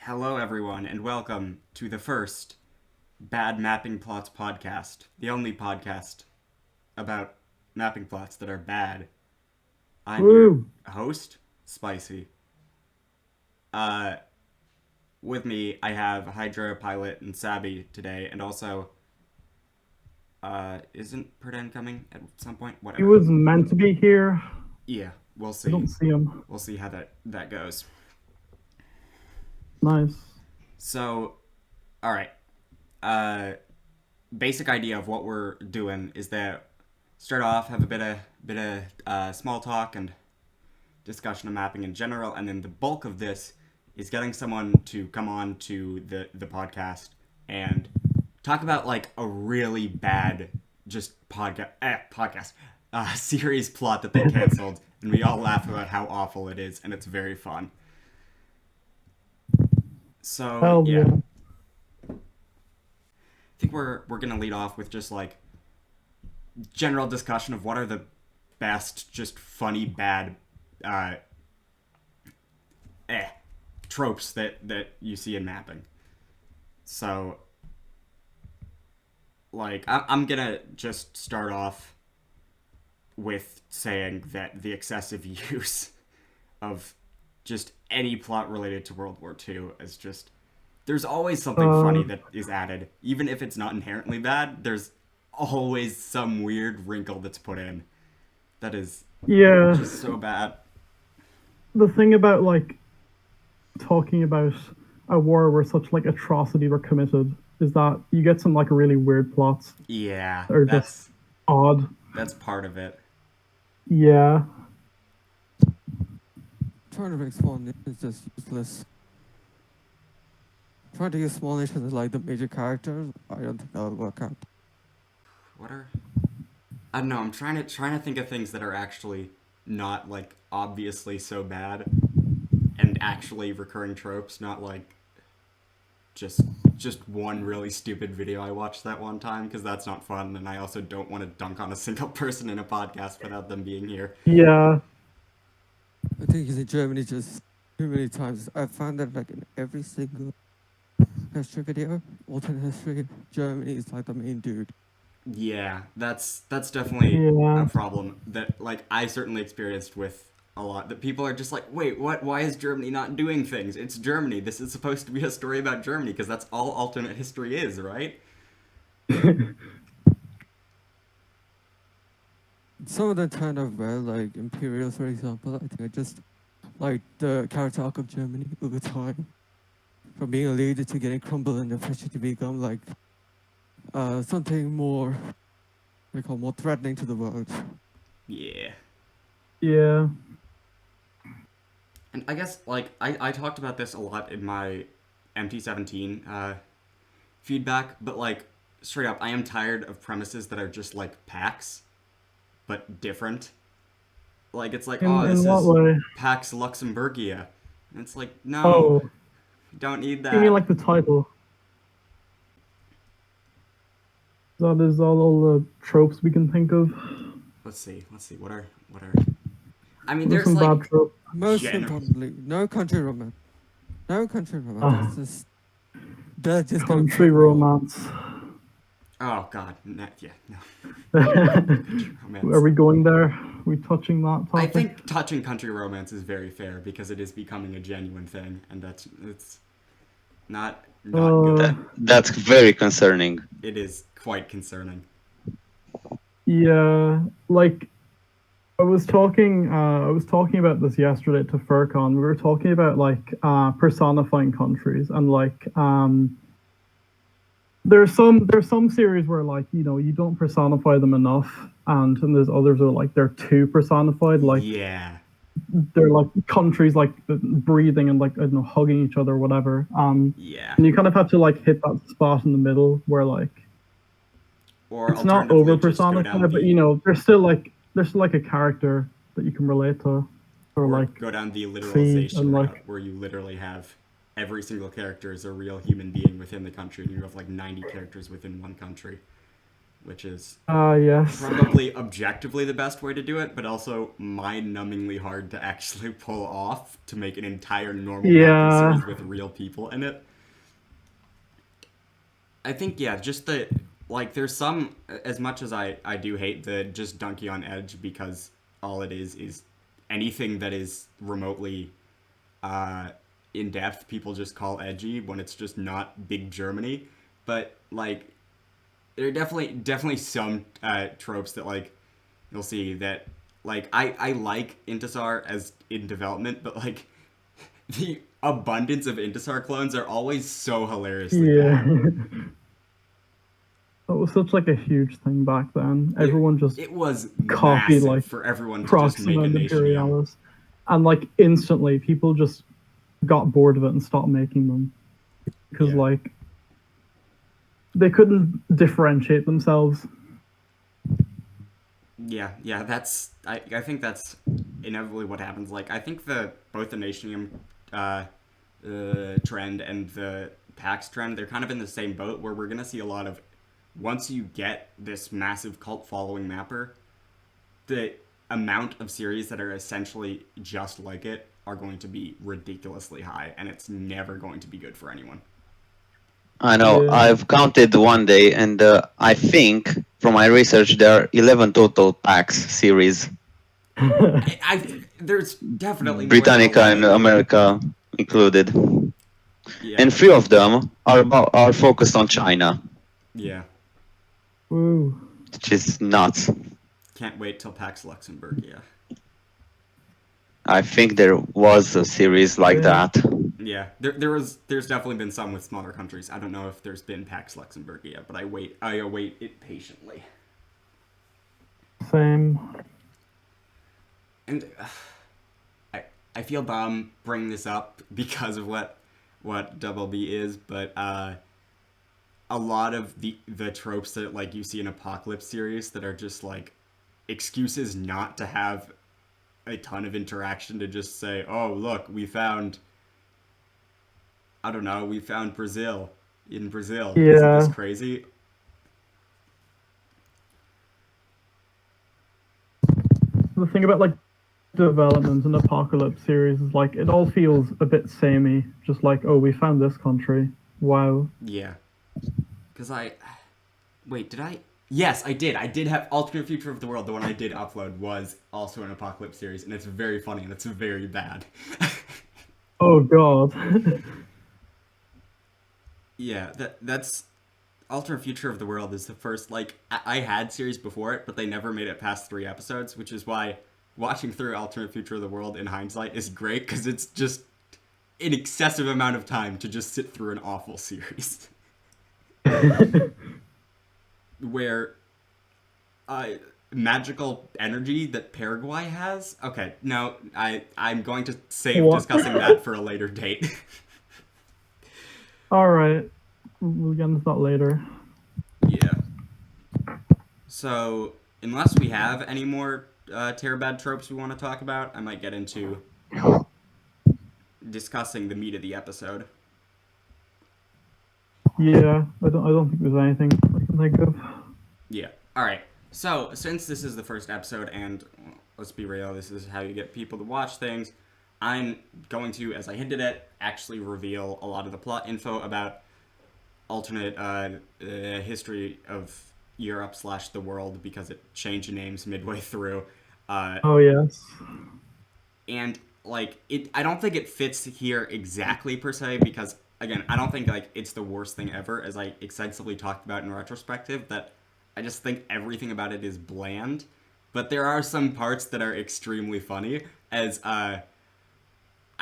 Hello, everyone, and welcome to the first Bad Mapping Plots podcast, the only podcast about mapping plots that are bad. I'm your Woo! host, Spicy. Uh, with me, I have Hydre, Pilot, and Sabby today, and also, isn't Perden coming at some point? He Whatever. was meant to be here. Yeah, we'll I don't see. see him. We'll see how that goes. Nice. So, all right. Uh, Basic idea of what we're doing is that start off, have a bit of small talk and discussion of mapping in general, and then the bulk of this is getting someone to come on to the podcast and talk about like a really bad just podcast series plot that they canceled, and we all laugh about how awful it is, and it's very fun. So Hell yeah, yeah. I think we're gonna lead off with just like general discussion of what are the best, just funny, bad, uh, eh, tropes that you see in mapping. So, like, I'm gonna just start off with saying that the excessive use of just any plot related to World War II is just there's always something funny Uh, that is added, even if it's not inherently bad. There's always some weird wrinkle that's put in that is yeah. just so bad. The thing about like talking about a war where such like atrocity were committed is that you get some like really weird plots Yeah, that are just that's odd. that's part of it. Yeah. Trying to make small nations is just useless. Trying to use small nations as like the major characters, I don't think that would work out. What are I don't know. I'm trying to think of things that are actually not like obviously so bad and actually recurring tropes, not like just just one really stupid video I watched that one time because that's not fun, and I also don't want to dunk on a single person in a podcast without them being here. Yeah. I think using Germany just too many times. I found that like in every single history video, alternate history, Germany is like the main dude. Yeah, that's definitely a Yeah. problem that like I certainly experienced with a lot that people are just like, "Wait, what? Why is Germany not doing things? It's Germany. This is supposed to be a story about Germany because that's all alternate history is, right?" Some of them turned out well, like Imperials, for example. I think I just like the character arc of Germany over time, from being a leader to getting crumbled and eventually to become like something more, we call more threatening to the world. Yeah. Yeah. And I guess like I talked about this a lot in my MT17 feedback, but like straight up, I am tired of premises that are just like packs but different. Like it's like, oh, In this what is way? Pax Luxemburgia. And it's like, no, Oh, don't need you mean that. like the title? That is all the tropes we can think of. Let's see. What are I mean, There's there's some bad like tropes. Most general. importantly, no country romance. No country romance. Ah, That's just gonna country piss me off. romance. Oh God, yeah, no. Country Are romance. we going there? Are we touching that I topic? think touching country romance is very fair because it is becoming a genuine thing, and that's it's not Uh, good. That's very concerning. It is quite concerning. yeah, like I was talking about this yesterday to Furcon. We were talking about like personifying countries and like there's some series where like you don't personify them enough, and there's others where like they're too personified. Like Yeah, they're like countries like breathing and like I don't know hugging each other or whatever. yeah. And you kind of have to like hit that spot in the middle where like Or it's not over alternatively, just go down personified, but the there's still like a character that you can relate to, or or like go down the see literalization and route, like where you literally have every single character is a real human being within the country, and you have like 90 characters within one country. which is Yes. probably objectively the best way to do it, but also mind-numbingly hard to actually pull off to make an entire normal mapping Yeah. series with real people in it. I think, yeah, just the, like, there's some, as much as I do hate the just donkey on edge, because all it is anything that is remotely in depth, people just call edgy when it's just not big Germany. But, like, there are definitely some tropes that, like, you'll see that, like, I like Intisar as in development, but, like, the abundance of Intisar clones are always so hilariously Yeah. bad. It was such like a huge thing back then. Everyone just It was copied massive like for everyone to just make Proxima a and nation young. Imperialis, and like instantly people just got bored of it and stopped making them because Yeah. like they couldn't differentiate themselves. Yeah, I think that's inevitably what happens. Like, I think both the Nationium trend and the PAX trend, they're kind of in the same boat, where we're gonna see a lot of, once you get this massive cult following mapper, the amount of series that are essentially just like it are going to be ridiculously high, and it's never going to be good for anyone. I know. Yeah. I've counted one day, and I think from my research there are 11 total packs series. There's definitely more than Britannica and 11. America included, Yeah, and 3 of them are focused on China, yeah. Woo. which is nuts. Can't wait till PAX Luxembourg. Yeah, I think there was a series like Yeah. that. yeah. There's definitely been some with smaller countries. I don't know if there's been PAX Luxembourg yet, but I await it patiently. Same. And I feel dumb bringing this up because of what Double B is, but a lot of the tropes that like you see in Apocalypse series that are just like excuses not to have a ton of interaction, to just say, oh look, we found Brazil in Brazil. Isn't Yeah. this crazy? The thing about like development and Apocalypse series is like it all feels a bit samey. Just like, oh, we found this country. Wow. Yeah. Because wait, did I? Yes, I did. I did have Alternate Future of the World. The one I did upload was also an Apocalypse series, and it's very funny and it's very bad. Oh god. Yeah, that's Alternate Future of the World is the first, like, I had series before it, but they never made it past 3 episodes, which is why watching through Alternate Future of the World in hindsight is great, because it's just an excessive amount of time to just sit through an awful series. Where magical energy that Paraguay has. Okay, no, I'm going to save What? discussing that for a later date. All right. We'll get into that later. Yeah. So, unless we have any more Terabad tropes we want to talk about, I might get into discussing the meat of the episode. Yeah, I don't think there's anything I can think of. Yeah. All right. So, since this is the first episode, and let's be real, this is how you get people to watch things, I'm going to, as I hinted at, actually reveal a lot of the plot info about alternate history of Europe / the world, because it changed names midway through. Oh yes. And like I don't think it fits here exactly per se, because again, I don't think like it's the worst thing ever, as I extensively talked about in retrospective, that I just think everything about it is bland. But there are some parts that are extremely funny, as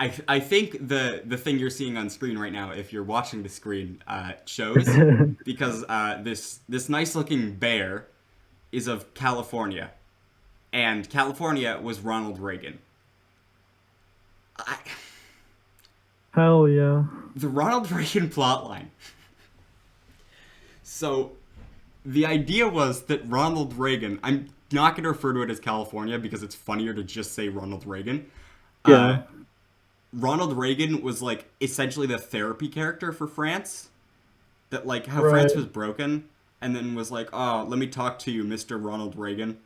I think the thing you're seeing on screen right now, if you're watching the screen, shows, because this nice looking bear is of California, and California was Ronald Reagan. Hell yeah. The Ronald Reagan plotline. So, the idea was that Ronald Reagan, I'm not going to refer to it as California because it's funnier to just say Ronald Reagan. Yeah. Ronald Reagan was like essentially the therapy character for France. That like how Right. France was broken, and then was like, "Oh, let me talk to you, Mr. Ronald Reagan."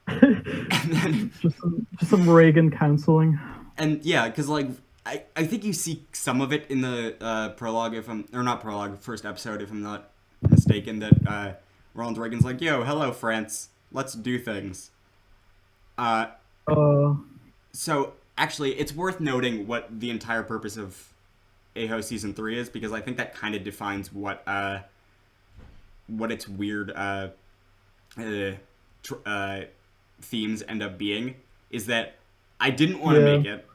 And then just some Reagan counseling. and yeah, because like I think you see some of it in the prologue, if I'm or not prologue, first episode, if I'm not mistaken, that Ronald Reagan's like, "Yo, hello, France, let's do things." Uh, Uh, so actually, it's worth noting what the entire purpose of AHOE season 3 is, because I think that kind of defines what its weird themes end up being. Is that I didn't want to Yeah. make it.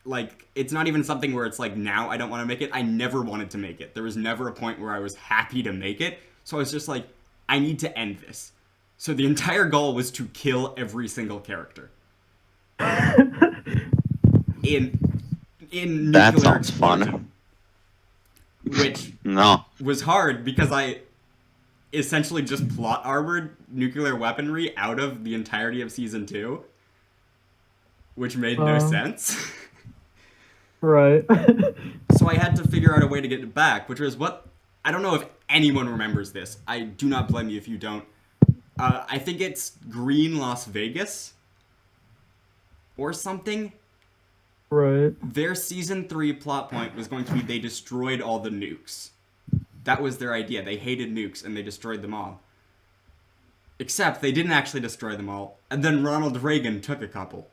Like, it's not even something where it's like, now I don't want to make it. I never wanted to make it. There was never a point where I was happy to make it. So I was just like, I need to end this. So the entire goal was to kill every single character. In That nuclear sounds fun. explosion. Which No. was hard because I essentially just plot armored nuclear weaponry out of the entirety of season 2. Which made no sense. Right. So I had to figure out a way to get it back, which was what... I don't know if anyone remembers this. I do not blame you if you don't. I think it's Green Las Vegas or something. Right. Their season 3 plot point was going to be they destroyed all the nukes. That was their idea. They hated nukes and they destroyed them all. Except they didn't actually destroy them all. And then Ronald Reagan took a couple.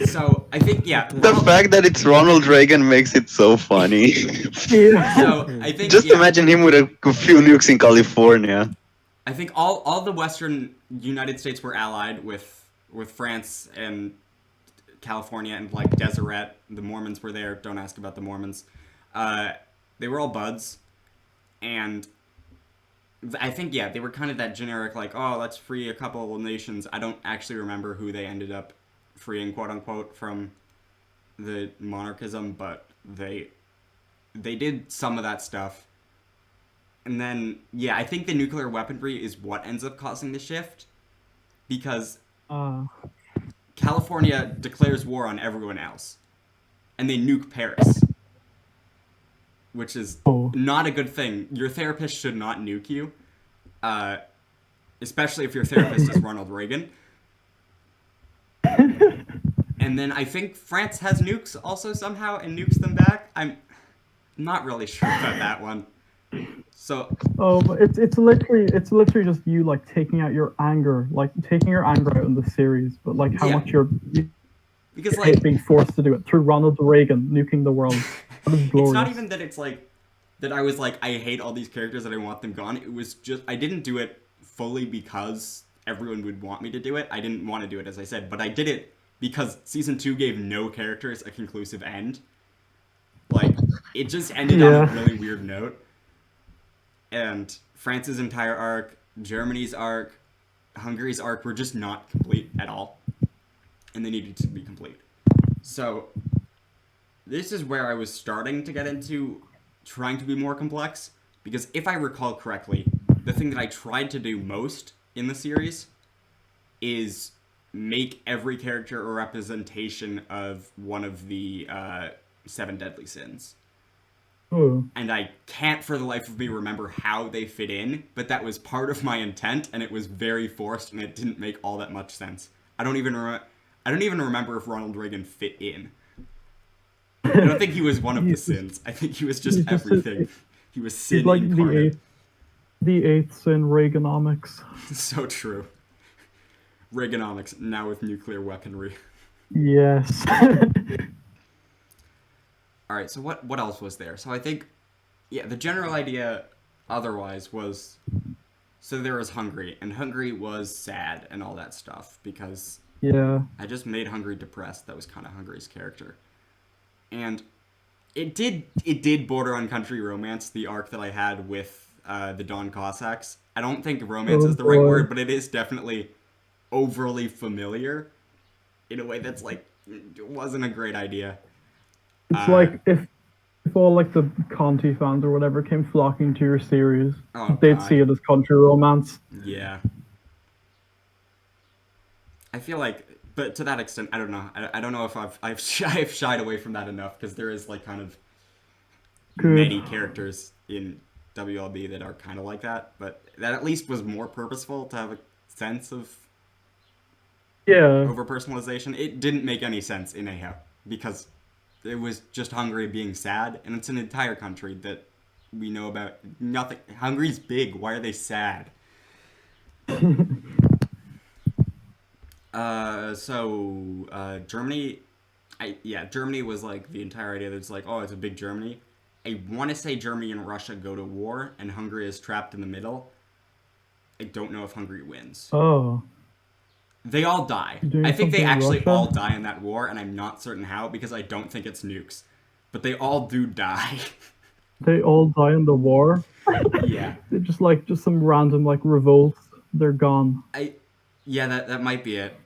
So, I think, yeah. The fact that it's Ronald Reagan makes it so funny. Yeah. So, I think, Just yeah, imagine him with a few nukes in California. I think all the Western United States were allied with France and California and, like, Deseret. The Mormons were there. Don't ask about the Mormons. They were all buds. And I think, yeah, they were kind of that generic, like, oh, let's free a couple of nations. I don't actually remember who they ended up freeing, quote-unquote, from the monarchism, but they did some of that stuff. And then, yeah, I think the nuclear weaponry is what ends up causing the shift, because California declares war on everyone else, and they nuke Paris, which is not a good thing. Your therapist should not nuke you, especially if your therapist is Ronald Reagan. And then I think France has nukes also somehow and nukes them back. I'm not really sure about that one. So But it's literally just you like taking out your anger out in the series, but like how Yeah. much you because hate like being forced to do it through Ronald Reagan nuking the world. That is glorious. it's not even that it's like that I was like I hate all these characters and I want them gone. It was just I didn't do it fully because everyone would want me to do it. I didn't want to do it, as I said, but I did it because season 2 gave no characters a conclusive end. Like, it just ended on a really weird note. And France's entire arc, Germany's arc, Hungary's arc were just not complete at all. And they needed to be complete. So, this is where I was starting to get into trying to be more complex. Because if I recall correctly, the thing that I tried to do most in the series is make every character a representation of one of the 7 deadly sins. And I can't for the life of me remember how they fit in, but that was part of my intent, and it was very forced, and it didn't make all that much sense. I don't even remember if Ronald Reagan fit in. I don't think he was one of the sins. I think he was just everything. He was sin like incarnate. the eighth sin, Reaganomics. So true. Reaganomics, now with nuclear weaponry. Yes. Alright, so what else was there? So I think, yeah, the general idea otherwise was, so there was Hungary, and Hungary was sad and all that stuff, because I just made Hungary depressed. That was kind of Hungary's character. And it did border on country romance, the arc that I had with the Don Cossacks. I don't think romance is the right word, but it is definitely overly familiar in a way that's like, it wasn't a great idea. It's like if all like the Conti fans or whatever came flocking to your series, they'd see it as country romance. Yeah. I feel like, but to that extent, I don't know. I don't know if I've shied away from that enough, because there is like kind of many characters in WLB that are kind of like that, but that at least was more purposeful to have a sense of Yeah. over personalization. It didn't make any sense in AHOE because it was just Hungary being sad, and it's an entire country that we know about nothing. Hungary's big. Why are they sad? Germany, Germany was like the entire idea that's like, oh, it's a big Germany. I want to say Germany and Russia go to war, and Hungary is trapped in the middle. I don't know if Hungary wins. Oh. They all die. Doing I think they something in actually Russia? all die in that war, and I'm not certain how because I don't think it's nukes. But they all do die. They all die in the war. Yeah. They're just some random like revolt. They're gone. That might be it.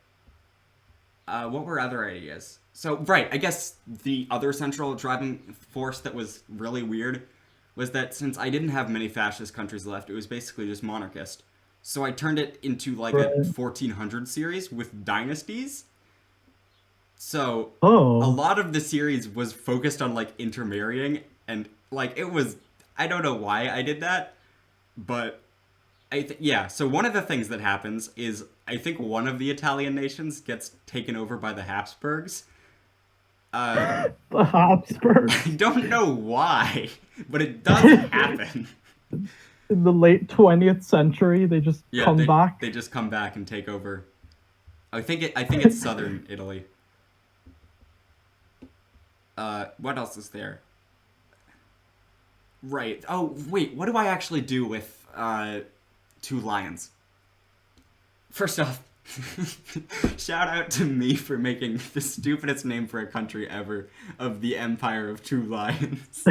What were other ideas? So, right, I guess the other central driving force that was really weird was that since I didn't have many fascist countries left, it was basically just monarchist. So I turned it into like a 1400 series with dynasties. So a lot of the series was focused on like intermarrying, and like it was, I don't know why I did that, but so one of the things that happens is I think one of the Italian nations gets taken over by the Habsburgs. The Habsburgs. I don't know why, but it does happen. In the late 20th century, they just come back. They just come back and take over. I think it's southern Italy. What else is there? Right. Oh, wait. What do I actually do with 2 lions? First off, shout out to me for making the stupidest name for a country ever of the Empire of 2 Lions.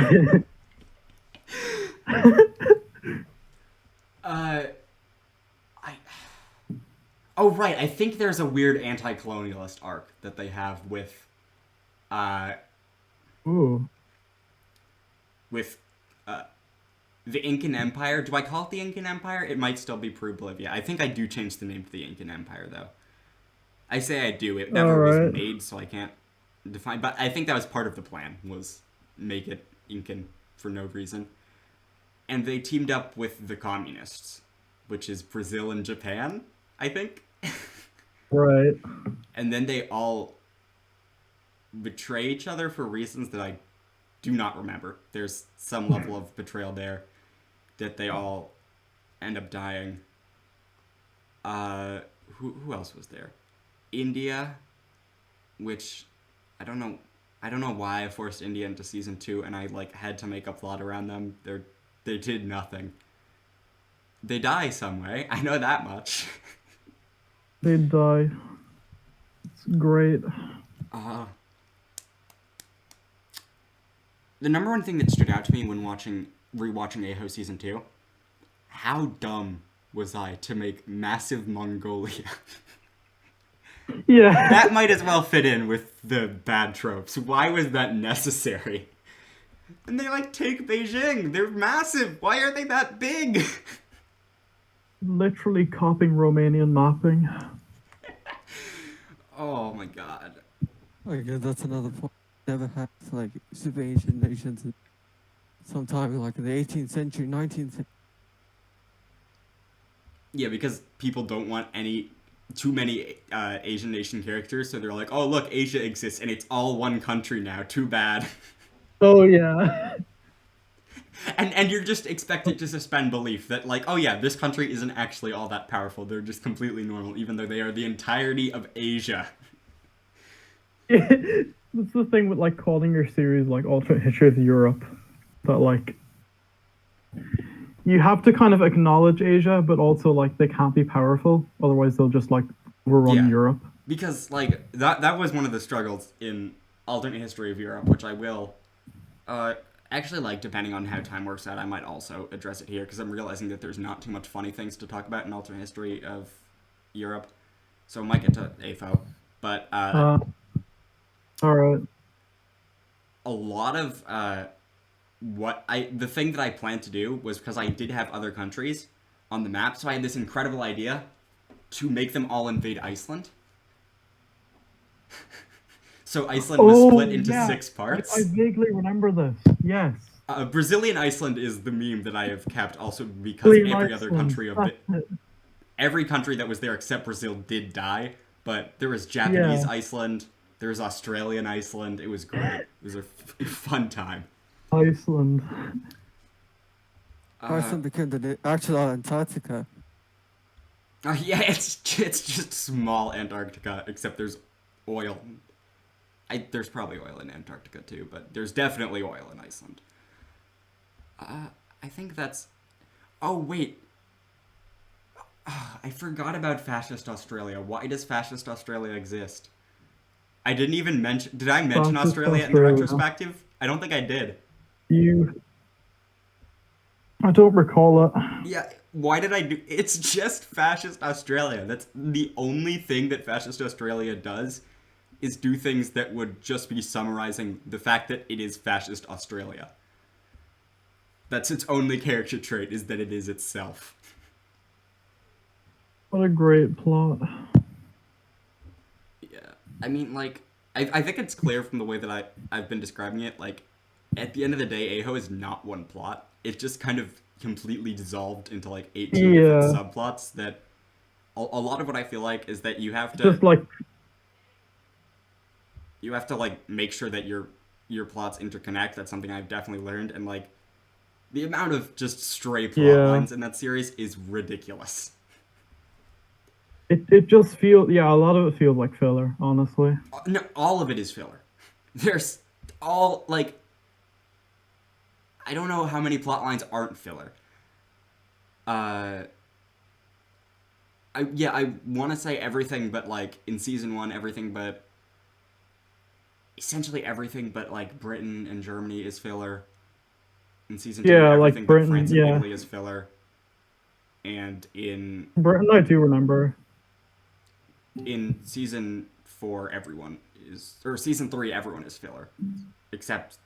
Right. I think there's a weird anti-colonialist arc that they have with the Incan Empire. Do I call it the Incan Empire? It might still be Peru-Bolivia. I think I do change the name to the Incan Empire, though. I say I do. It never was made, so I can't define. But I think that was part of the plan, was make it Incan for no reason. And they teamed up with the communists, which is Brazil and Japan, I think. Right. And then they all betray each other for reasons that I do not remember. There's some level of betrayal there that they all end up dying. Who else was there? India, which I don't know why I forced India into season 2 and I like had to make a plot around them. They did nothing. They die some way. I know that much. They die. It's great. The number one thing that stood out to me when rewatching AHOE season 2, how dumb was I to make massive Mongolia? Yeah. That might as well fit in with the bad tropes. Why was that necessary? And they like take Beijing. They're massive. Why are they that big? Literally copying Romanian mapping. Oh my god. Okay, that's another point. Never had like super ancient nations sometime like in the 18th century, 19th century. Yeah, because people don't want too many Asian nation characters, so they're like, oh look, Asia exists and it's all one country now. Too bad. Oh yeah. And you're just expected to suspend belief that like, oh yeah, this country isn't actually all that powerful. They're just completely normal, even though they are the entirety of Asia. That's the thing with like calling your series like Alternate History of Europe, that like you have to kind of acknowledge Asia, but also like they can't be powerful, otherwise they'll just like overrun Europe. Because like that was one of the struggles in Alternate History of Europe, which I will actually, like, depending on how time works out, I might also address it here, because I'm realizing that there's not too much funny things to talk about in Alternate History of Europe. So I might get to AFO. But, alright. A lot of, the thing that I planned to do was, because I did have other countries on the map, so I had this incredible idea to make them all invade Iceland. So Iceland was split into 6 parts. I vaguely remember this. Yes. Brazilian Iceland is the meme that I have kept also because Brazilian every other Iceland. country That's it. every country that was there except Brazil did die, but there was Japanese Yeah. Iceland, there was Australian Iceland. It was great. It was a fun time. Iceland. Iceland became the actual Antarctica. Yeah, it's just small Antarctica, except there's oil. There's probably oil in Antarctica too, but there's definitely oil in Iceland. I think that's. Oh wait. I forgot about fascist Australia. Why does fascist Australia exist? I didn't even mention. Did I mention Fascist Australia in the Australia. retrospective? I don't think I did. I don't recall it. Yeah, why did I do? It's just fascist Australia. That's the only thing that fascist Australia does, is do things that would just be summarizing the fact that it is fascist Australia. That's its only character trait, is that it is itself. What a great plot. Yeah, I mean, like, I think it's clear from the way that I've been describing it, like, at the end of the day, AHO is not one plot. It just kind of completely dissolved into, like, 18 different subplots that a lot of what I feel like is that you have to... Just like... You have to, like, make sure that your plots interconnect. That's something I've definitely learned, and, like, the amount of just stray plot lines in that series is ridiculous. It just feels... Yeah, a lot of it feels like filler, honestly. No, all of it is filler. There's all, like... I don't know how many plot lines aren't filler. I want to say everything but, like, in Season 1, everything but... Essentially everything but, like, Britain and Germany is filler. In Season 2, everything like Britain, but France and Italy is filler. And in... Britain, I do remember. In Season 4, everyone is... Or Season 3, everyone is filler. Except...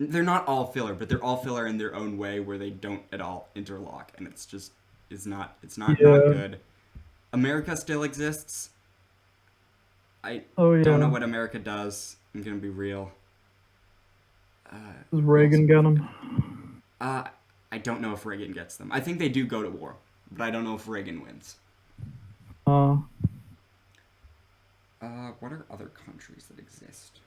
They're not all filler, but they're all filler in their own way where they don't at all interlock. And it's just... It's not not good. America still exists. I don't know what America does. I'm gonna be real. Does Reagan get them? I don't know if Reagan gets them. I think they do go to war, but I don't know if Reagan wins. What are other countries that exist?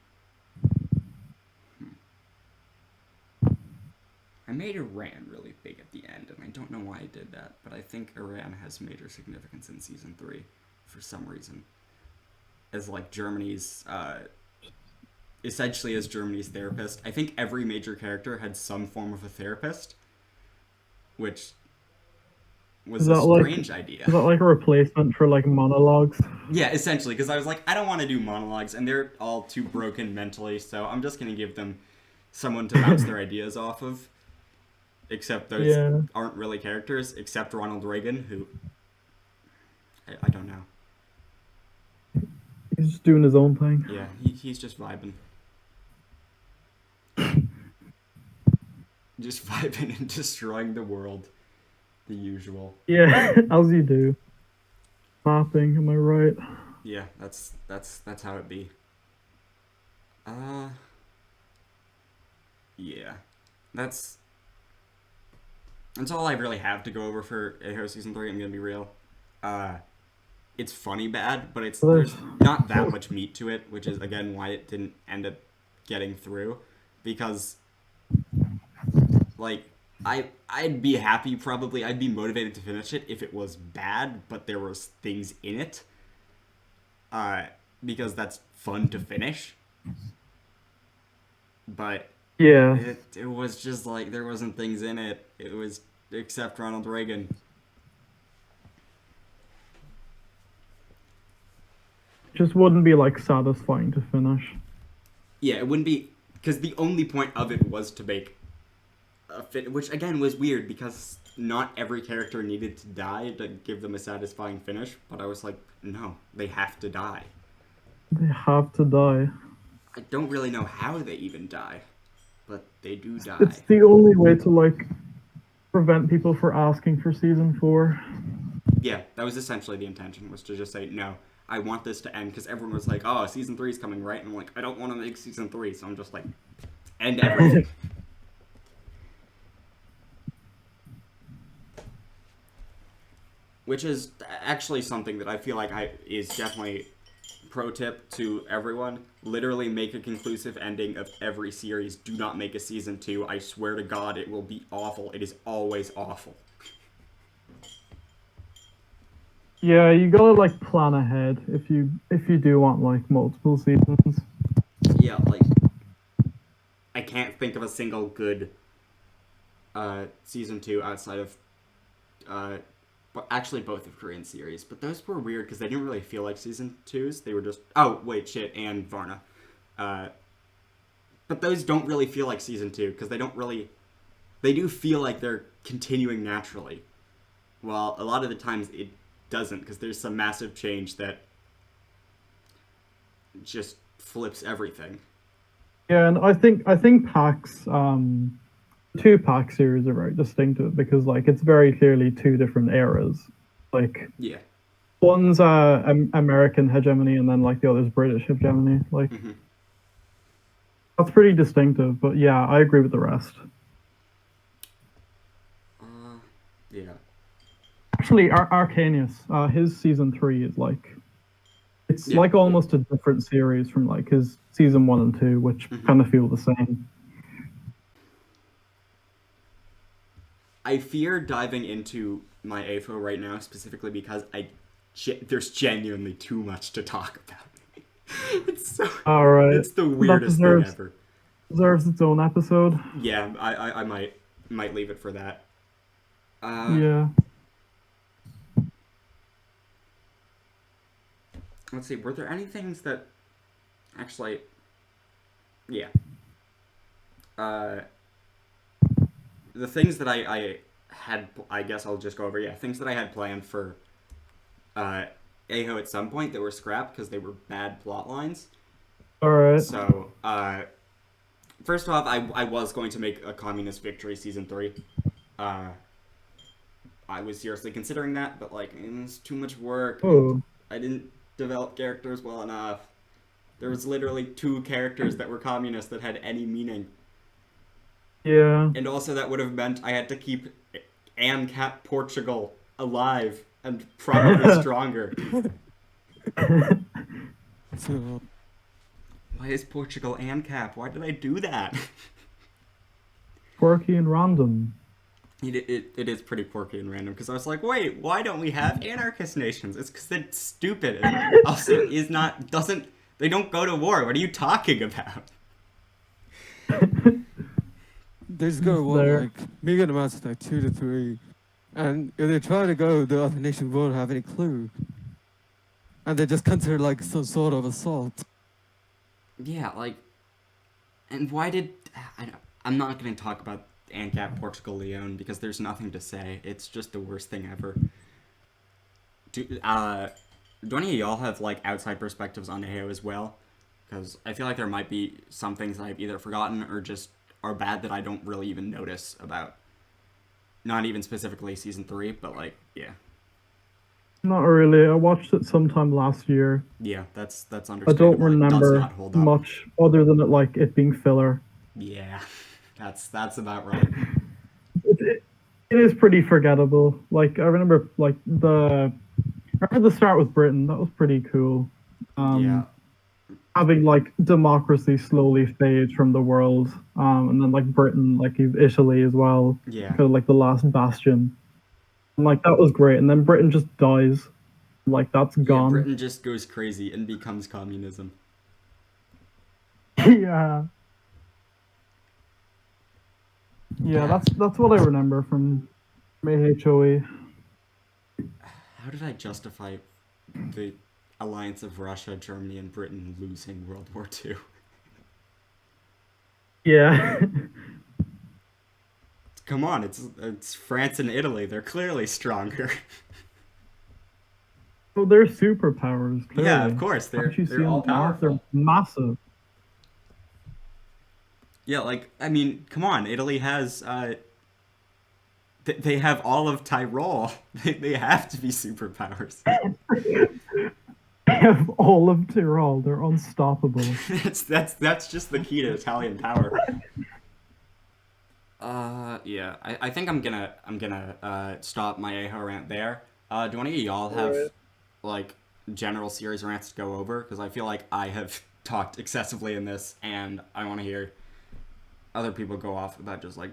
I made Iran really big at the end, and I don't know why I did that, but I think Iran has major significance in Season 3 for some reason. As, like, Germany's, essentially as Germany's therapist. I think every major character had some form of a therapist, which was a strange idea. Is that like a replacement for, like, monologues? Yeah, essentially, because I was like, I don't want to do monologues, and they're all too broken mentally, so I'm just going to give them someone to bounce their ideas off of. Except those aren't really characters, except Ronald Reagan, who... I don't know. He's just doing his own thing. Yeah, he's just vibing. Just vibing and destroying the world. The usual. Yeah, as you do. Mapping, am I right? Yeah, that's how it be. Yeah. That's all I really have to go over for AHO Season 3, I'm gonna be real. It's funny bad, but there's not that much meat to it, which is, again, why it didn't end up getting through. Because, like, I'd be happy, probably, I'd be motivated to finish it if it was bad, but there was things in it. Because that's fun to finish. But... Yeah. It was just like, there wasn't things in it. It was, except Ronald Reagan. Just wouldn't be, like, satisfying to finish. Yeah, it wouldn't be, because the only point of it was to make a fit, which again was weird, because not every character needed to die to give them a satisfying finish, but I was like, no, they have to die. They have to die. I don't really know how they even die. But they do die. It's the only way to, like, prevent people from asking for Season 4. Yeah, that was essentially the intention, was to just say, no, I want this to end, because everyone was like, oh, Season 3 is coming, right? And I'm like, I don't want to make Season 3, so I'm just like, end everything. which is actually something that I feel like is definitely pro tip to everyone. Literally make a conclusive ending of every series. Do not make a season 2. I swear to God, it will be awful. It is always awful. Yeah, you gotta like plan ahead if you do want like multiple seasons. Yeah, like I can't think of a single good season 2 outside of but actually both of Korean series, but those were weird because they didn't really feel like season 2s. They were just and Varna. But those don't really feel like season 2 because they do feel like they're continuing naturally. Well, a lot of the times it doesn't because there's some massive change that just flips everything. Yeah, and I think PAX, two PAX series are very distinctive because like it's very clearly two different eras. Like Yeah. one's American hegemony and then like the other's British hegemony. Like that's pretty distinctive. But yeah, I agree with the rest. Yeah. Actually, Arcanius, his season 3 is like it's like almost a different series from like his season 1 and 2, which kind of feel the same. I fear diving into my AFO right now specifically because there's genuinely too much to talk about. It's so All right, it's the weirdest thing ever. Deserves its own episode. Yeah, I might leave it for that. Yeah. Let's see. Were there any things that actually? Yeah. The things that I had, I guess I'll just go over. Yeah, things that I had planned for AHO at some point that were scrapped because they were bad plot lines. All right. So, first off, I was going to make a Communist Victory Season 3. I was seriously considering that, but, like, it was too much work. Oh. I didn't develop characters well enough. There was literally 2 characters that were communist that had any meaning. Yeah. And also that would have meant I had to keep ANCAP Portugal alive and probably stronger. So, Why is Portugal ANCAP? Why did I do that? Quirky and random. It is pretty quirky and random because I was like, wait, why don't we have anarchist nations? It's because it's stupid. And also they don't go to war. What are you talking about? there's go one There. like meager amounts of like 2 to 3, and if they try to go, the other nation won't have any clue, and they just consider like some sort of assault. Yeah, like, and why did I'm not going to talk about ANCAP Portugal Leon because there's nothing to say. It's just the worst thing ever. Do any of y'all have like outside perspectives on AHO as well? Because I feel like there might be some things that I've either forgotten or just are bad that I don't really even notice about. Not even specifically season 3, but like, yeah. Not really. I watched it sometime last year. Yeah, that's I understandable. don't remember It does not hold up. much other than it being filler. Yeah, that's about right. It is pretty forgettable. Like I remember, like the start with Britain. That was pretty cool. Yeah. Having like democracy slowly fade from the world, and then like Britain, like Italy as well. Yeah. Kind of like the last bastion. And, like that was great, and then Britain just dies. Like that's Yeah, gone. Britain just goes crazy and becomes communism. Yeah. Yeah, that's what I remember from AHOE. How did I justify the alliance of Russia, Germany, and Britain losing World War II? Yeah. Come on, it's France and Italy. They're clearly stronger. Well, they're superpowers. Clearly. Yeah, of course. They're Haven't you seen all them now? powerful. They're massive. Yeah, like, I mean, come on. Italy has, they have all of Tyrol. They have to be superpowers. They have all of Tyrol. They're unstoppable. that's just the key to Italian power. Yeah. I think I'm gonna stop my AHO rant there. Do any of y'all have Alright. like general series rants to go over? Because I feel like I have talked excessively in this, and I want to hear other people go off about just like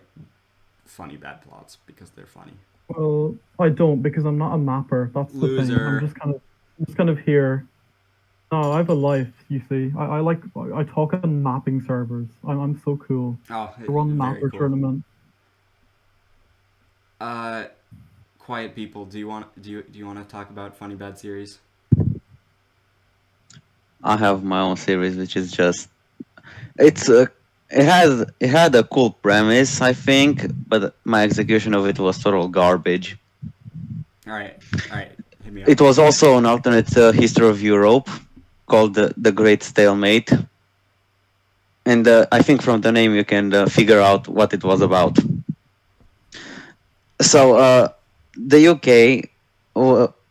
funny bad plots because they're funny. Well, I don't because I'm not a mapper. That's the thing. Loser. I'm just kind of here. No, I have a life. You see, I talk on mapping servers. I'm so cool. Oh, I run very mapper cool. tournament. Quiet people. Do you want to talk about funny bad series? I have my own series, which is just it had a cool premise, I think, but my execution of it was total garbage. All right, hit me up. It was also an alternate history of Europe called the Great Stalemate, and I think from the name you can figure out what it was about. So the UK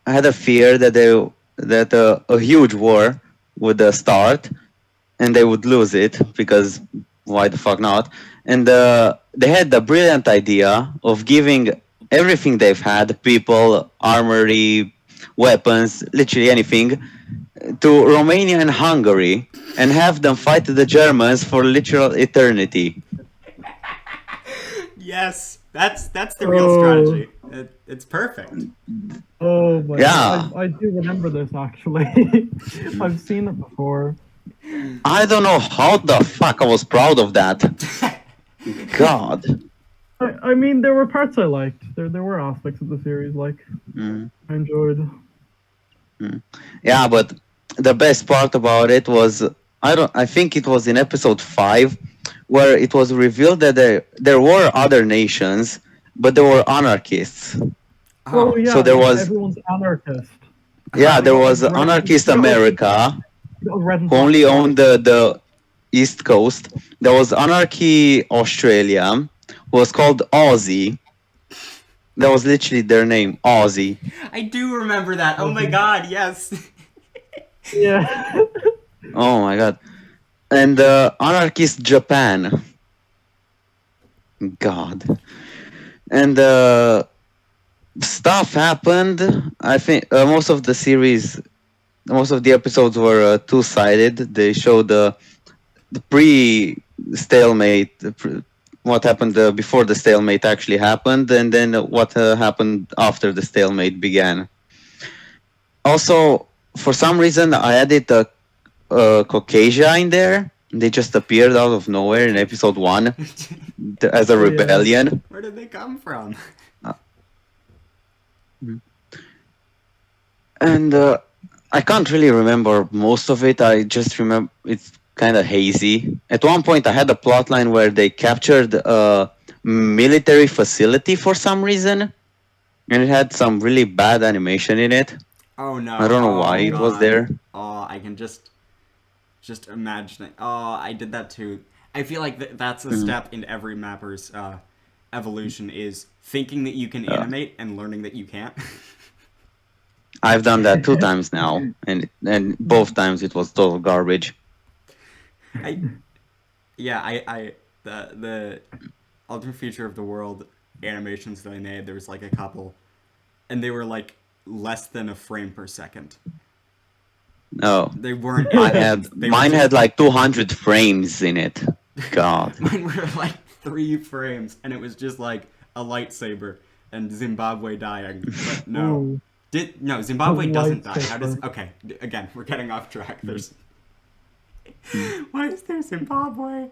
had a fear that a huge war would start, and they would lose it because why the fuck not? And they had the brilliant idea of giving everything they've had, people, armory, weapons, literally anything, to Romania and Hungary, and have them fight the Germans for literal eternity. Yes, that's the real strategy. It's perfect. Oh my Yeah. god, I do remember this actually. I've seen it before. I don't know how the fuck I was proud of that. God. I mean, there were parts I liked. There were aspects of the series like Mm. I enjoyed. Yeah, but the best part about it was I think it was in episode 5 where it was revealed that there were other nations, but there were anarchists. Oh yeah, So there was everyone's anarchist. yeah, there was Red- anarchist red- America Red and who only black owned the East Coast. There was anarchy Australia, who was called Aussie. That was literally their name, Aussie. I do remember that. Oh my god, yes. Yeah. Oh my god. And anarchist Japan. God. And stuff happened. I think most of the episodes were two-sided. They showed the pre-stalemate, what happened before the stalemate actually happened, and then what happened after the stalemate began. Also, for some reason, I added Caucasia in there. They just appeared out of nowhere in episode 1 as a Oh, yeah. rebellion. Where did they come from? And I can't really remember most of it. I just remember it's kind of hazy. At one point, I had a plotline where they captured a military facility for some reason, and it had some really bad animation in it. Oh no. I don't know why it was God. there. Oh, I can just imagine it. Oh, I did that too. I feel like that's a step in every mapper's evolution is thinking that you can animate and learning that you can't. I've done that 2 times now, and both times it was total garbage. The Ultimate Future of the World animations that I made, there was like a couple, and they were like less than a frame per second. No, They weren't. mine had like 200 frames in it. God. Mine were like 3 frames, and it was just like a lightsaber and Zimbabwe dying. But no. Oh. Zimbabwe A doesn't die. How does? lightsaber. Okay, again, we're getting off track. There's. Why is there Zimbabwe?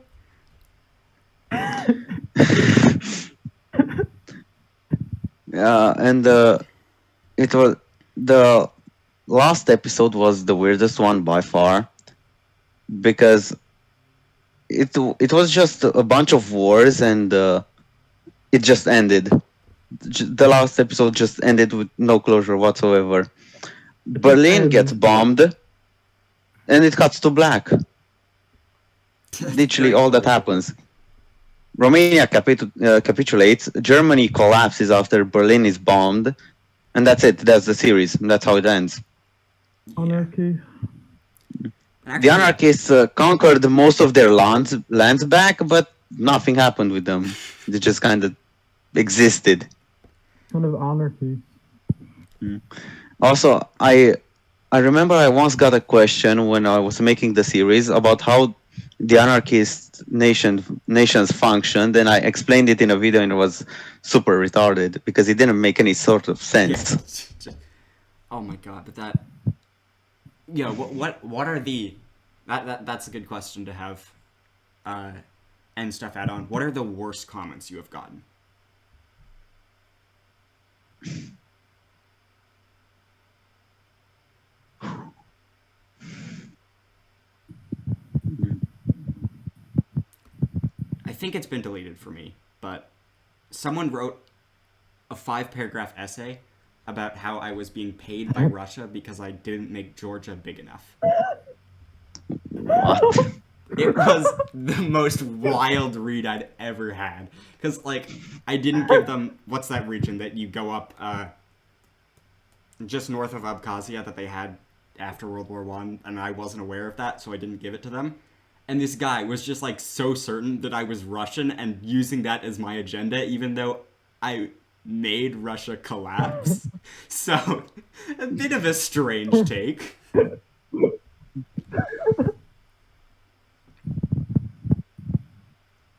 Yeah, and it was the last episode was the weirdest one by far because it was just a bunch of wars and it just ended. The last episode just ended with no closure whatsoever. Berlin gets bombed, and it cuts to black. Literally all that happens. Romania capitulates, Germany collapses after Berlin is bombed, and that's it. That's the series. That's how it ends. Anarchy. The anarchists conquered most of their lands back, but nothing happened with them. They just kind of existed. Kind of anarchy. Also, I remember I once got a question when I was making the series about how the anarchist nations functioned, and I explained it in a video, and it was super retarded because it didn't make any sort of sense. Oh my god, but that. Yeah, what are the. That's a good question to have. And stuff add on. What are the worst comments you have gotten? I think it's been deleted for me, but someone wrote a 5-paragraph essay about how I was being paid by Russia because I didn't make Georgia big enough. What? It was the most wild read I'd ever had. Because, like, I didn't give them... What's that region that you go up just north of Abkhazia that they had after World War One, and I wasn't aware of that, so I didn't give it to them. And this guy was just, like, so certain that I was Russian and using that as my agenda, even though I made Russia collapse. So, a bit of a strange take.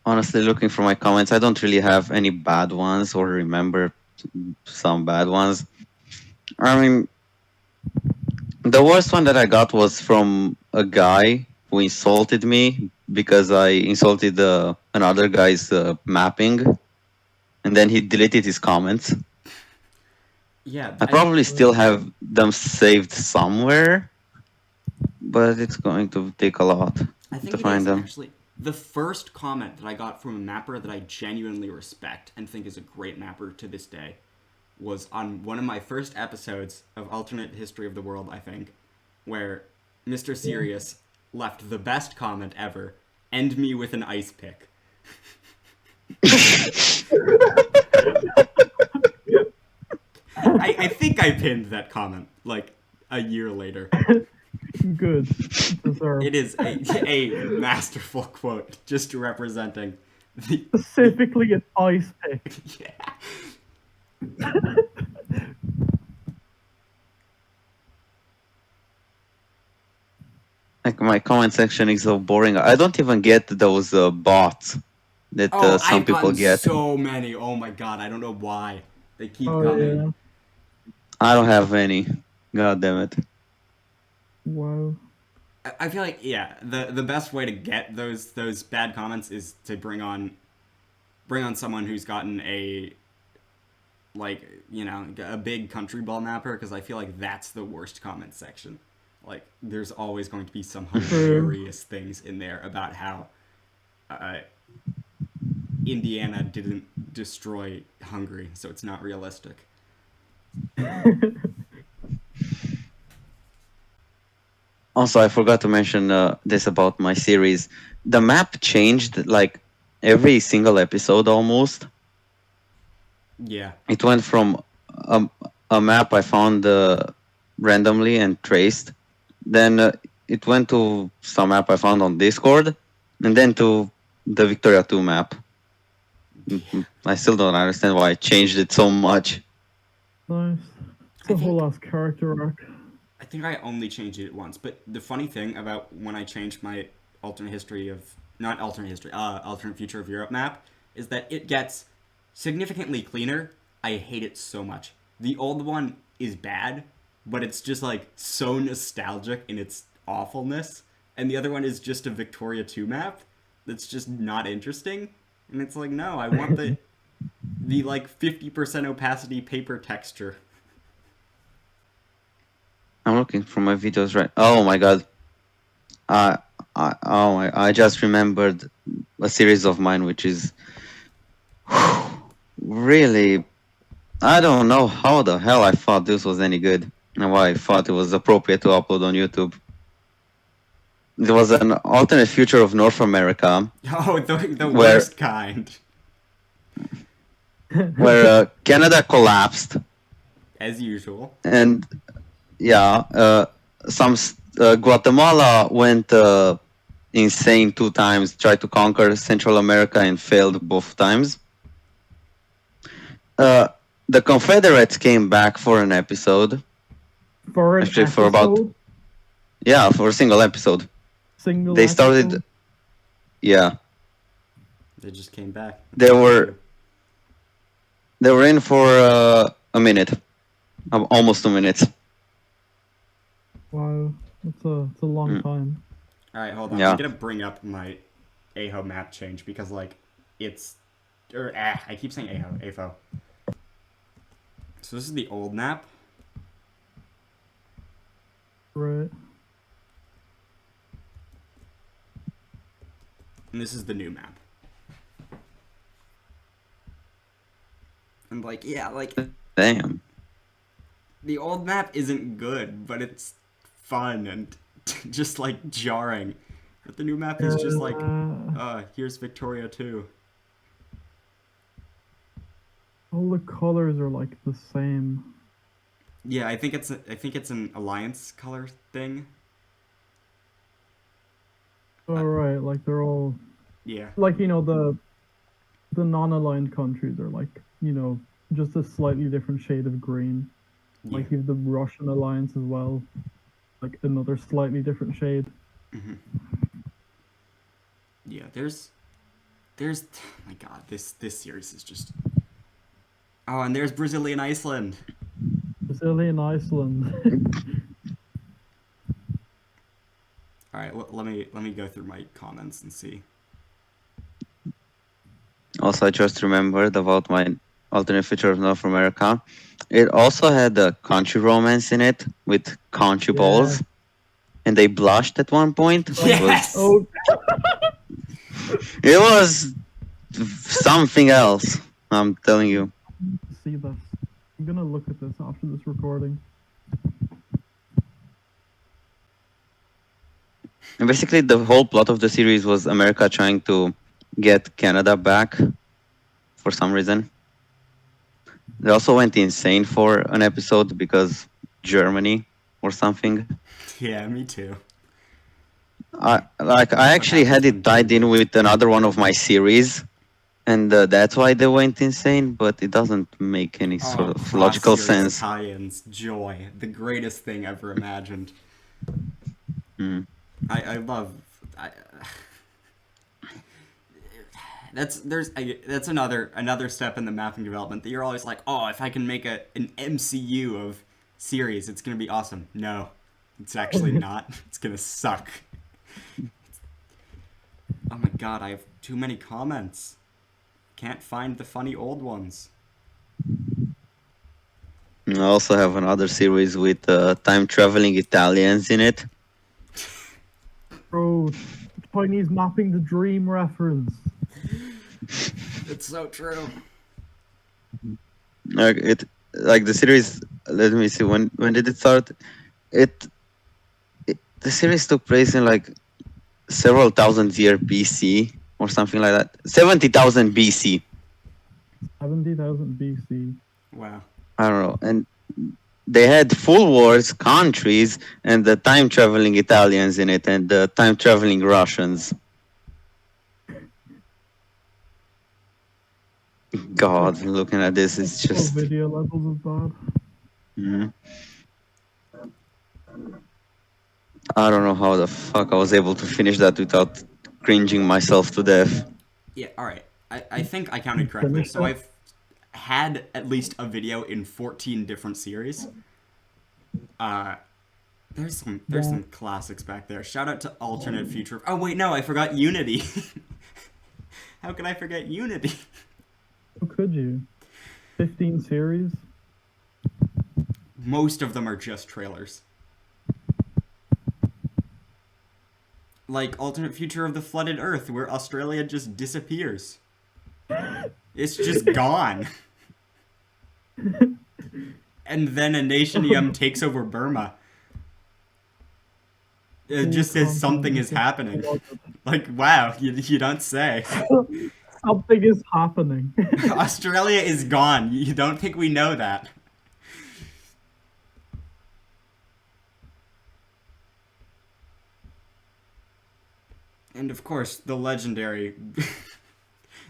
Honestly, looking for my comments, I don't really have any bad ones or remember some bad ones. I mean, the worst one that I got was from a guy who insulted me because I insulted another guy's mapping, and then he deleted his comments. Yeah, I probably still have them saved somewhere, but it's going to take a lot I think to it find is, them. actually. The first comment that I got from a mapper that I genuinely respect and think is a great mapper to this day was on one of my first episodes of Alternate History of the World, I think, where Mr. Sirius left the best comment ever, "End me with an ice pick." I think I pinned that comment, like, a year later. Good. Deserved. It is a masterful quote, just representing the... Specifically an ice pick. Yeah. Like my comment section is so boring. I don't even get those bots that some I've people gotten get. so many. Oh my god, I don't know why. They keep Oh, coming. yeah. I don't have any. God damn it. Wow. I feel like, yeah, the best way to get those bad comments is to bring on someone who's gotten a, like, you know, a big country ball mapper, because I feel like that's the worst comment section. Like, there's always going to be some hilarious things in there about how Indiana didn't destroy Hungary, so it's not realistic. Also, I forgot to mention this about my series. The map changed like every single episode almost. Yeah. It went from a map I found randomly and traced. Then it went to some map I found on Discord. And then to the Victoria 2 map. I still don't understand why I changed it so much. Nice. It's a whole ass character arc. I think I only changed it once, but the funny thing about when I changed my alternate future of Europe map is that it gets significantly cleaner. I hate it so much. The old one is bad, but it's just like so nostalgic in its awfulness, and the other one is just a Victoria 2 map that's just not interesting. And it's like, no, I want the like 50% opacity paper texture. I'm looking for my videos right. Oh my god. I just remembered a series of mine which is really, I don't know how the hell I thought this was any good and why I thought it was appropriate to upload on YouTube. It was an alternate future of North America. Oh, the worst kind. Where Canada collapsed. As usual. And yeah, Guatemala went insane 2 times, tried to conquer Central America and failed both times. the Confederates came back for an episode. For an Actually, episode, for about for a single episode. single They started. episode? Yeah, They just came back. they were in for a minute, almost 2 minutes. Wow, it's a long time. All right, hold on. Yeah. I'm gonna bring up my AHO map change because like it's I keep saying AHO. So this is the old map. Right. And this is the new map. And like, yeah, like Damn. the old map isn't good, but it's fun and just like jarring. But the new map is just like, here's Victoria too. All the colors are like the same. Yeah, I think it's an alliance color thing. Oh right, like they're all Yeah. like the non-aligned countries are like just a slightly different shade of green. Yeah. Like you have the Russian alliance as well, like another slightly different shade. Yeah, there's oh my god, this series is just. Oh, and there's Brazilian Iceland. Brazilian Iceland. All right, let me go through my comments and see. Also, I just remembered about my alternate future of North America. It also had a country romance in it with country balls, and they blushed at one point. Yes! It was something else. I'm telling you. See this. I'm gonna look at this after this recording. And basically, the whole plot of the series was America trying to get Canada back for some reason. They also went insane for an episode because Germany or something. Yeah, me too. I actually had it tied in with another one of my series, and that's why they went insane. But it doesn't make any sort of logical sense. Tie-ins, joy, the greatest thing ever imagined. I love. That's another step in the mapping development that you're always like, oh, if I can make an MCU of series, it's gonna be awesome. No, it's actually not. It's gonna suck. Oh my god, I have too many comments. Can't find the funny old ones. I also have another series with time traveling Italians in it. Bro, Chinese mapping the dream reference. It's so true. Like the series. Let me see, when did it start? The series took place in like several thousand year BC or something like that. 70,000 BC. 70,000 BC. Wow. I don't know. And they had full wars, countries, and the time traveling Italians in it, and the time traveling Russians. God, looking at this, it's just. Video levels of bad. I don't know how the fuck I was able to finish that without cringing myself to death. Yeah, alright. I think I counted correctly. So I've had at least a video in 14 different series. There's some classics back there. Shout out to Alternate Future. Oh wait, no, I forgot Unity. How can I forget Unity? How could you? 15 series? Most of them are just trailers. Like Alternate Future of the Flooded Earth, where Australia just disappears. It's just gone. And then a nation takes over Burma. It just says something is happening. Like, wow, you don't say. Something is happening. Australia is gone. You don't think we know that? And of course, the legendary,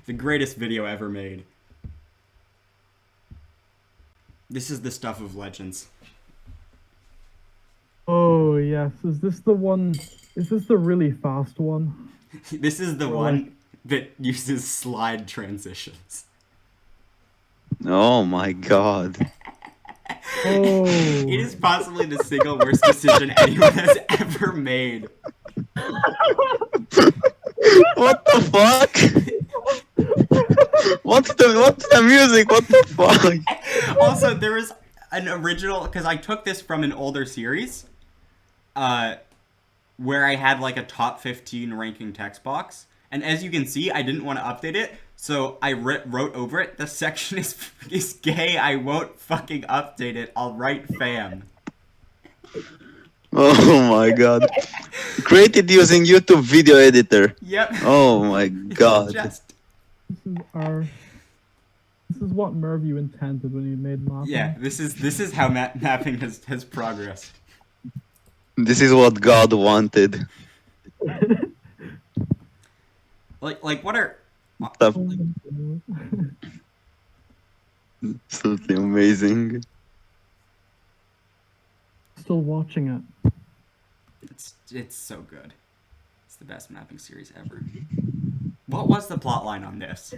the greatest video ever made. This is the stuff of legends. Oh yes, is this the one? Is this the really fast one? This is the Or, one like- that uses slide transitions. Oh my god. Oh, It is possibly the single worst decision anyone has ever made. What the fuck? What's the music? What the fuck? Also, there was an original, because I took this from an older series, where I had like a top 15 ranking text box, and as you can see, I didn't want to update it, so I wrote over it, the section is gay, I won't fucking update it, I'll write fam. Oh my god. Created using YouTube video editor. Yep. Oh my god. Just, this is what Merview intended when he made mapping. yeah, this is how mapping has progressed. This is what God wanted. Like what are... Stuff. Absolutely amazing. Still watching it. It's so good. It's the best mapping series ever. What was the plot line on this?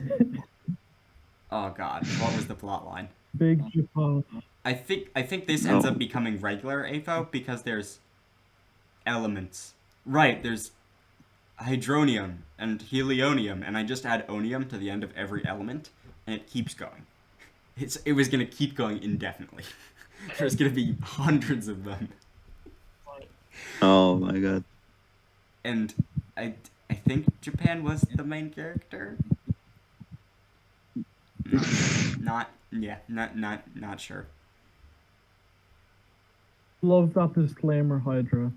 Oh god, what was the plot line? Big Japan. I think this ends up becoming regular AFO because there's elements. Right, there's hydronium and helionium, and I just add onium to the end of every element, and it keeps going. It was gonna keep going indefinitely. There's gonna be hundreds of them. Oh my god. And I think Japan was the main character. Not sure. Love that disclaimer, Hydra.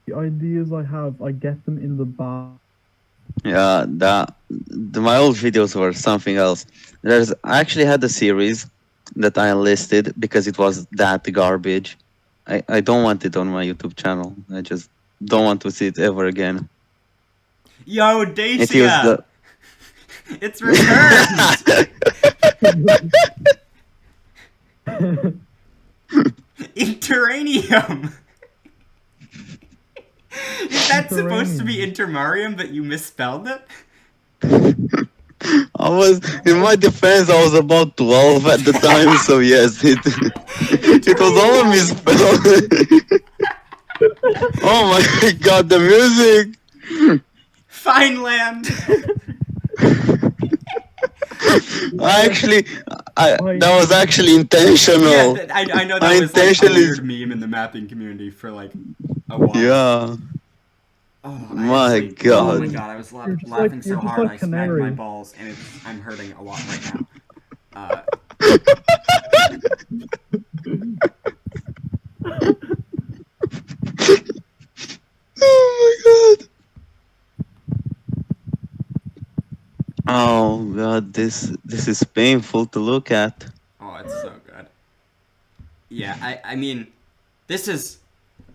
The ideas I have, I get them in the bar. Yeah, my old videos were something else. I actually had a series that I enlisted because it was that garbage. I don't want it on my YouTube channel. I just don't want to see it ever again. Yo, It Dacia! used the It's returned! Interanium! Is that supposed to be intermarium, but you misspelled it? in my defense, I was about 12 at the time, so yes, it was all misspelled. Oh my god, the music! Fineland! That was actually intentional. Yeah, I know I that was like a intentionally- weird meme in the mapping community for like a while. Yeah. Oh My oh god. my god, I was You're just laughing like- so you're just hard like I smacked my Canary. balls, and I'm hurting a lot right now. Oh my god. Oh god, this is painful to look at. Oh, it's so good. Yeah, I mean, this is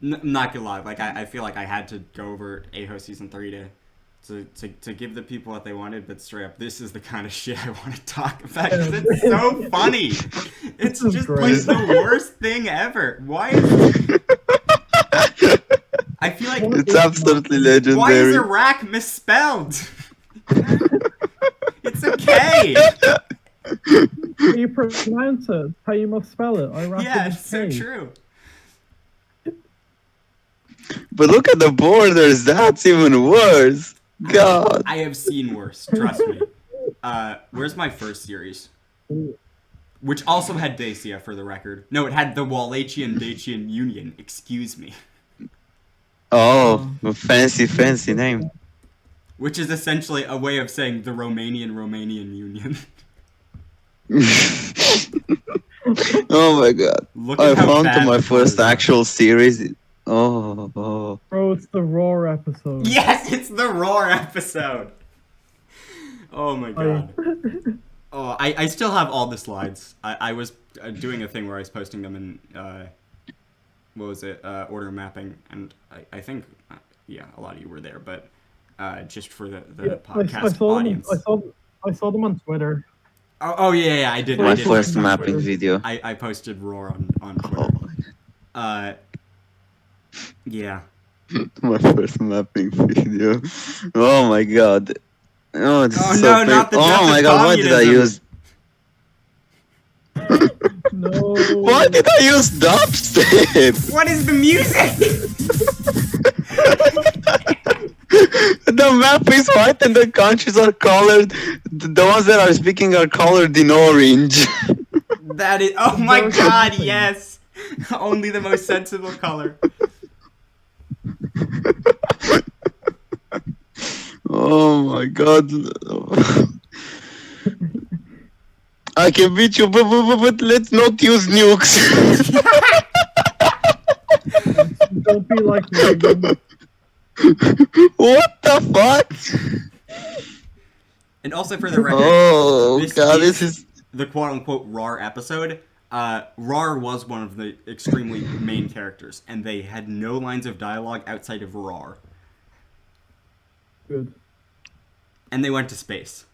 not gonna lie. Like I feel like I had to go over AHOE season 3 to give the people what they wanted, but straight up, this is the kind of shit I want to talk about because it's so funny. It's This is just great. like the worst thing ever. Why is I feel like It's absolutely why is legendary. Iraq misspelled? It's okay. How you pronounce it, how you must spell it. Iraq Yeah, with a it's so K. true. But look at the borders, that's even worse. God. I have seen worse, trust me. Where's my first series? Which also had Dacia, for the record. No, it had the Wallachian-Dacian Union, excuse me. Oh, a fancy name. Which is essentially a way of saying the Romanian Union. Oh my god. Look I at how found bad my the first borders are. actual series. Oh. Bro, it's the Roar episode. Yes, it's the Roar episode! Oh my god. Oh, I still have all the slides. I was doing a thing where I was posting them in, what was it, order mapping, and I think, yeah, a lot of you were there, but just for the Yeah, podcast I saw audience. Them, I saw them on Twitter. Oh yeah, I did. My I did first post on mapping Twitter. video. I posted Roar on Oh, Twitter. Yeah. my first mapping video. Oh my god. Oh, this Oh is so no, not the painful. death Oh my of god, why did I communism. use... No. Why did I use dubstep? What is the music? The map is white and the countries are colored. The ones that are speaking are colored in orange. That is. Oh my Very god, confusing. yes. Only the most sensible color. Oh my god. I can beat you, but let's not use nukes. Don't be like Reagan. What the fuck? And also for the record, Oh god, this is... the quote-unquote RAR episode. RAR was one of the extremely main characters, and they had no lines of dialogue outside of RAR. Good. And they went to space.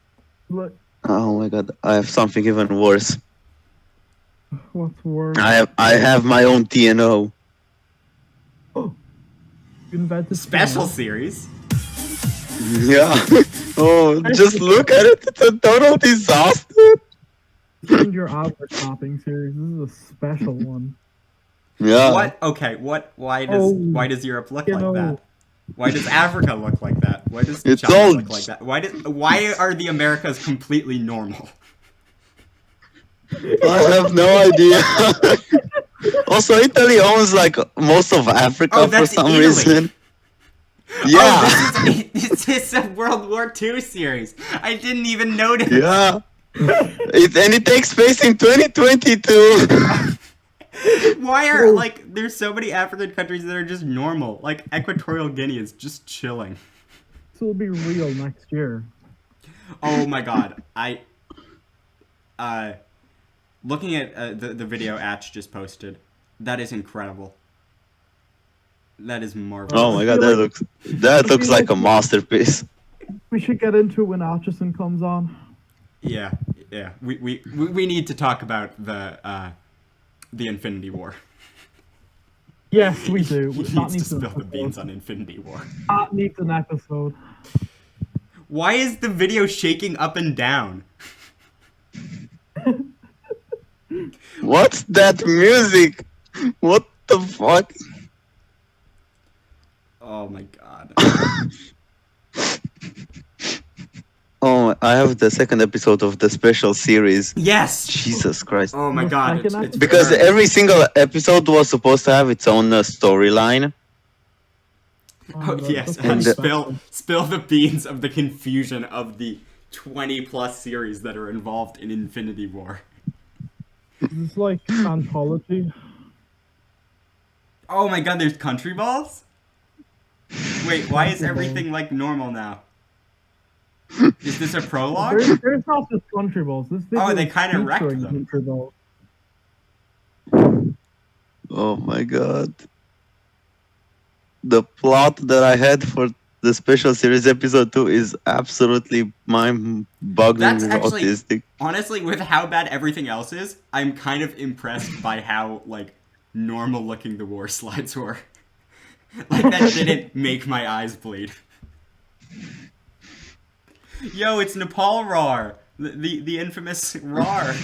Look, Oh my god, I have something even worse. what's worse? I have my own TNO. You invented Special TNO. series. Yeah. Oh, just look at it. It's a total disaster. And your average mapping series. This is a special one. Yeah. What? Okay. What? Why does Europe look you like know. that? Why does Africa look like that? Why does It's China all- look like that? Why are the Americas completely normal? I have no idea. Also, Italy owns like most of Africa Oh, for that's some Italy. reason. Yeah. Oh, this is a World War II series. I didn't even notice. Yeah. It takes place in 2022. Why are there's so many African countries that are just normal? Like Equatorial Guinea is just chilling. This will be real next year. Oh my god. Looking at the video Atch just posted, that is incredible. That is marvelous. Oh my god, that looks like a masterpiece. We should get into it when Atchison comes on. Yeah. We need to talk about the Infinity War. Yes, we do. He That needs to needs an spill the beans episode. on Infinity War. That needs an episode. Why is the video shaking up and down? What's that music? What the fuck? Oh my god. Oh, I have the second episode of the special series. Yes! Jesus Christ. Oh my The god. second It's episode? Because perfect. every single episode was supposed to have its own storyline. Oh, yes, that's and special. spill the beans of the confusion of the 20 plus series that are involved in Infinity War. It's like anthology. Oh my god, there's country balls? Wait, why is everything like normal now? Is this a prologue? There's not just country balls. This video they is kinda wrecked featuring them. country balls. Oh my god. The plot that I had for the special series episode 2 is absolutely mind-boggling That's actually- autistic. Honestly, with how bad everything else is, I'm kind of impressed by how, like, normal looking the war slides were. Like, that didn't make my eyes bleed. Yo, it's Nepal RAR! The infamous RAR!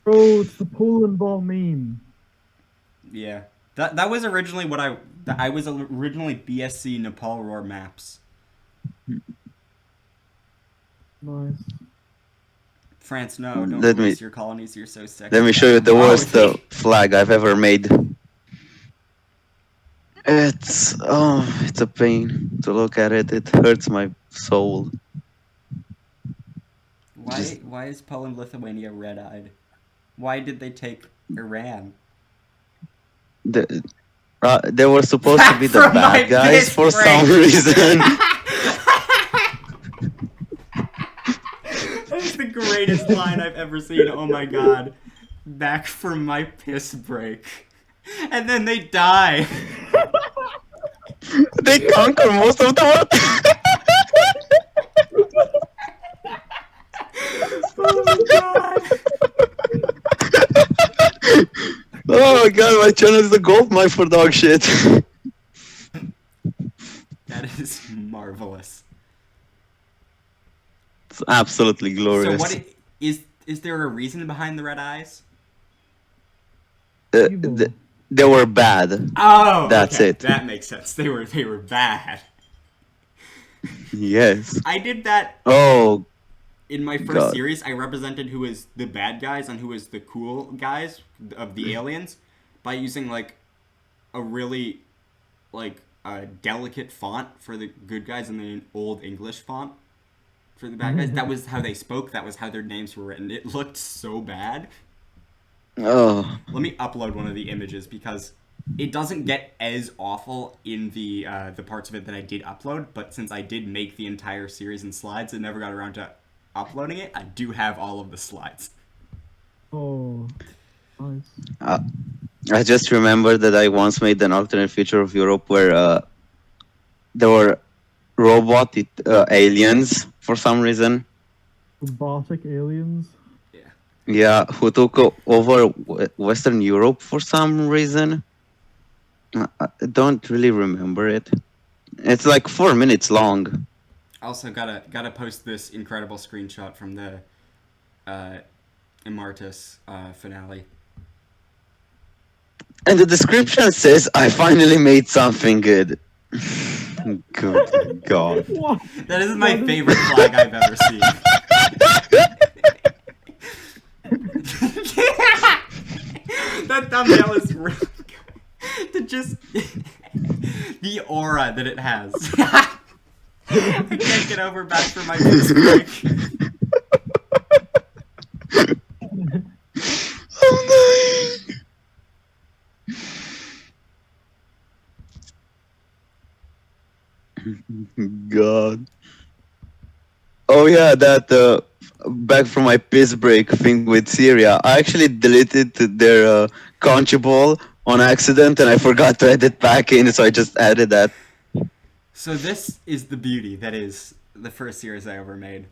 Bro, it's the Poland ball meme. Yeah. That was originally what I was originally BSC Nepal RAR maps. Nice. France, no, don't Let me- release your colonies, you're so sick. Let me show you the Oh, worst flag I've ever made. It's a pain to look at it. It hurts my soul. Why is Poland Lithuania red-eyed? Why did they take Iran? They were supposed to be the From my bad guys piss for break. some reason. That's the greatest line I've ever seen. Oh my god. Back from my piss break. And then they die. They conquer most of the world. my god, my channel is a gold mine for dog shit. That is marvelous. It's absolutely glorious. So is there a reason behind the red eyes? Evil. They were bad. Oh, That's okay. it. That makes sense. They were bad. Yes. I did that Oh, in my first God. series. I represented who is the bad guys and who is the cool guys of the aliens by using like a really like delicate font for the good guys and then an old English font for the bad guys. That was how they spoke. That was how their names were written. It looked so bad. oh. Let me upload one of the images because it doesn't get as awful in the parts of it that I did upload, but since I did make the entire series in slides and never got around to uploading it, I do have all of the slides. Oh, nice. I just remember that I once made an alternate future of Europe where there were robot aliens for some reason. Robotic aliens. Yeah, who took over Western Europe for some reason. I don't really remember it. It's like 4 minutes long. Also, gotta post this incredible screenshot from the Immortus finale. And the description says, I finally made something good. Good God. What? That is my favorite flag I've ever seen. That thumbnail is really good. Just the aura that it has. I can't get over back for my first break. Oh no. God. Oh yeah, that back from my piss break thing with Syria. I actually deleted their conchable on accident and I forgot to edit back in, so I just added that. So this is the beauty that is the first series I ever made.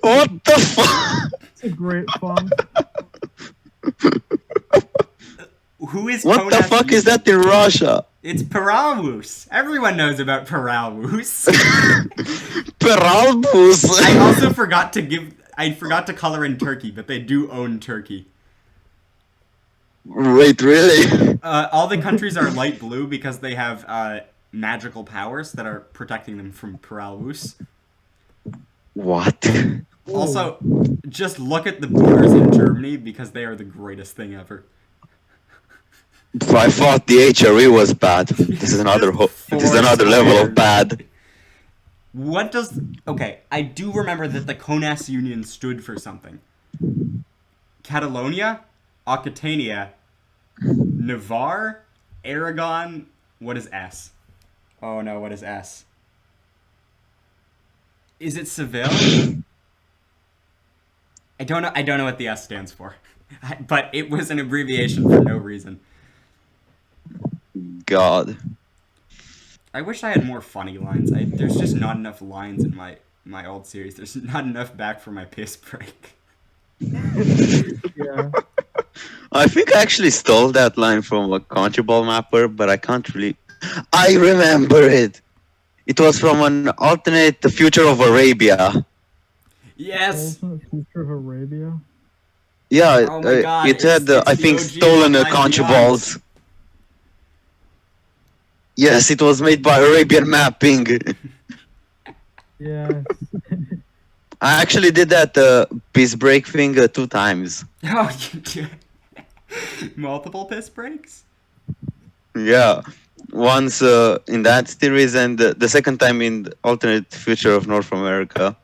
What the fuck? It's a great font. Who is What the Konas fuck is that in Russia? It's Peralwus. Everyone knows about Peralwus. Peralbus. I also forgot to color in Turkey, but they do own Turkey. Wait, really? All the countries are light blue because they have magical powers that are protecting them from Peralwus. What? Also, just look at the borders in Germany because they are the greatest thing ever. I thought the HRE was bad. This is another level of bad. What does... Okay, I do remember that the Konas Union stood for something. Catalonia, Occitania, Navarre, Aragon... What is S? Oh no, what is S? Is it Seville? I don't know what the S stands for. But it was an abbreviation for no reason. God. I wish I had more funny lines. There's just not enough lines in my old series. There's not enough back for my piss break. Yeah. I think I actually stole that line from a Conchable mapper, but I can't really... I remember it! It was from an alternate The Future of Arabia. Yes! Alternate Future of Arabia. Yeah, Oh my God, it had, it's I the think, OG stolen Online Conchables. Yes, it was made by Arabian Mapping. Yes. I actually did that piece break thing 2 times. Oh, you do. Multiple piss breaks? Yeah, once in that series and the second time in the alternate future of North America.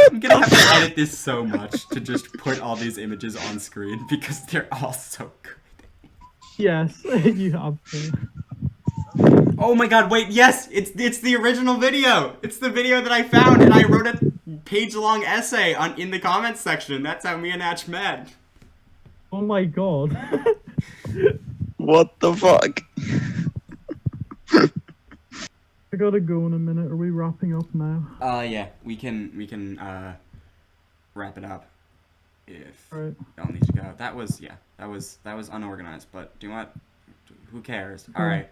I'm gonna have to edit this so much to just put all these images on screen because they're all so good. Yes, you have to. Oh my god, wait, yes! It's the original video! It's the video that I found and I wrote a page-long essay in the comments section. That's how me and Atch met. Oh my god. What the fuck? I gotta go in a minute. Are we wrapping up now? Yeah, we can wrap it up if Right. y'all need to go. That was unorganized, but do you know what? Who cares? All right.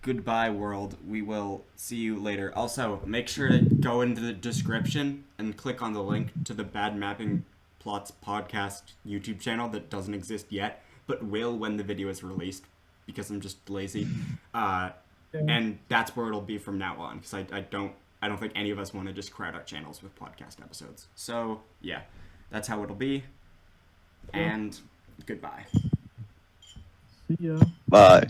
Goodbye, world. We will see you later. Also, make sure to go into the description and click on the link to the Bad Mapping Plots podcast YouTube channel that doesn't exist yet, but will when the video is released, because I'm just lazy. And that's where it'll be from now on, because I don't think any of us want to just crowd out channels with podcast episodes. So yeah, that's how it'll be. And goodbye. See ya. Bye.